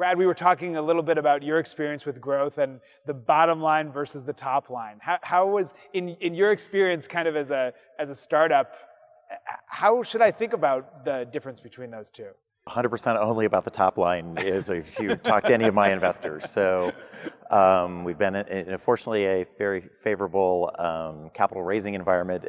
Brad, we were talking a little bit about your experience with growth and the bottom line versus the top line. How was, in your experience kind of as a startup, how should I think about the difference between those two? 100% only about the top line is if you talk to any of my investors. So we've been in fortunately a very favorable capital raising environment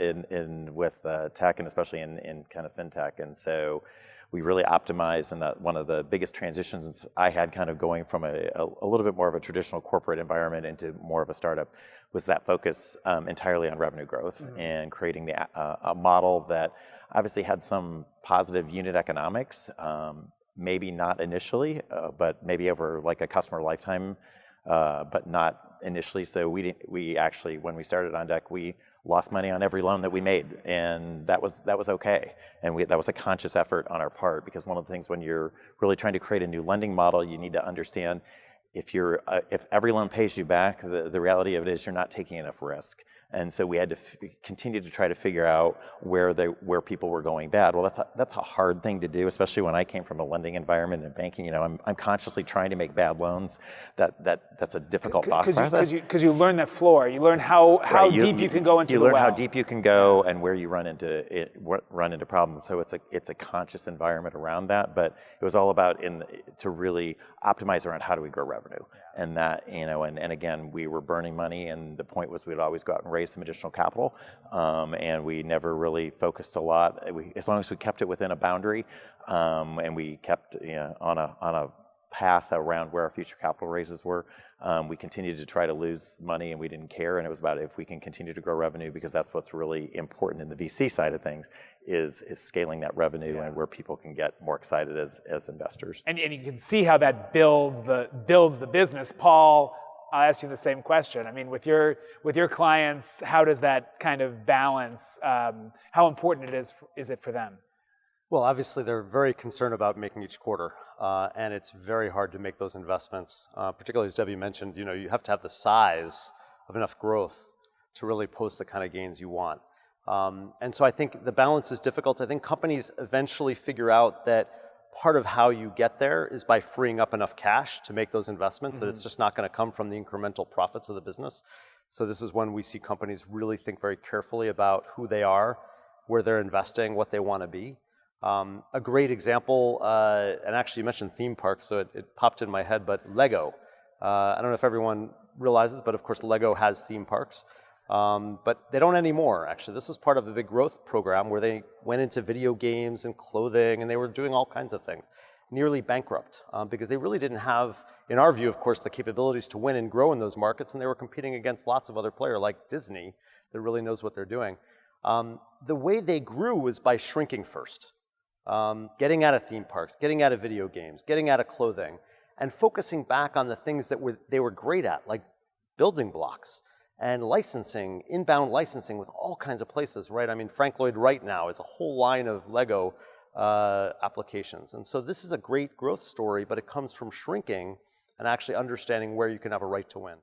with tech and especially in kind of fintech. And so we really optimized, and that one of the biggest transitions I had kind of going from a little bit more of a traditional corporate environment into more of a startup was that focus entirely on revenue growth and creating a model that obviously had some positive unit economics, maybe not initially, but maybe over like a customer lifetime, but not initially. So we actually, when we started On Deck, we lost money on every loan that we made, and that was okay. And that was a conscious effort on our part, because one of the things when you're really trying to create a new lending model, you need to understand if every loan pays you back, the reality of it is you're not taking enough risk. And so we had to continue to try to figure out where people were going bad. Well, that's a hard thing to do, especially when I came from a lending environment and banking. You know, I'm consciously trying to make bad loans. That's a difficult thought process. Because you learn that floor. You learn how deep you can go into the well. You learn how deep you can go and where you run into problems. So it's a conscious environment around that. But it was all about to really optimize around how do we grow revenue. And that, you know, and again, we were burning money, and the point was we'd always go out and raise some additional capital, and we never really focused a lot. As long as we kept it within a boundary, and we kept, you know, on a path around where our future capital raises were, we continued to try to lose money, and we didn't care. And it was about if we can continue to grow revenue, because that's what's really important in the VC side of things, is scaling that revenue and where people can get more excited as investors. And you can see how that builds the business. Paul, I'll ask you the same question. I mean, with your clients, how does that kind of balance? How important is it for them? Well, obviously, they're very concerned about making each quarter, and it's very hard to make those investments. Particularly, as Debbie mentioned, you know, you have to have the size of enough growth to really post the kind of gains you want. And so I think the balance is difficult. I think companies eventually figure out that part of how you get there is by freeing up enough cash to make those investments, that it's just not going to come from the incremental profits of the business. So this is when we see companies really think very carefully about who they are, where they're investing, what they want to be. A great example, and actually you mentioned theme parks, so it popped in my head, but Lego. I don't know if everyone realizes, but of course Lego has theme parks. But they don't anymore, actually. This was part of a big growth program where they went into video games and clothing, and they were doing all kinds of things. Nearly bankrupt, because they really didn't have, in our view, of course, the capabilities to win and grow in those markets, and they were competing against lots of other players like Disney that really knows what they're doing. The way they grew was by shrinking first. Getting out of theme parks, getting out of video games, getting out of clothing, and focusing back on the things that they were great at, like building blocks and licensing, inbound licensing with all kinds of places, right? I mean, Frank Lloyd Wright now is a whole line of Lego applications. And so this is a great growth story, but it comes from shrinking and actually understanding where you can have a right to win.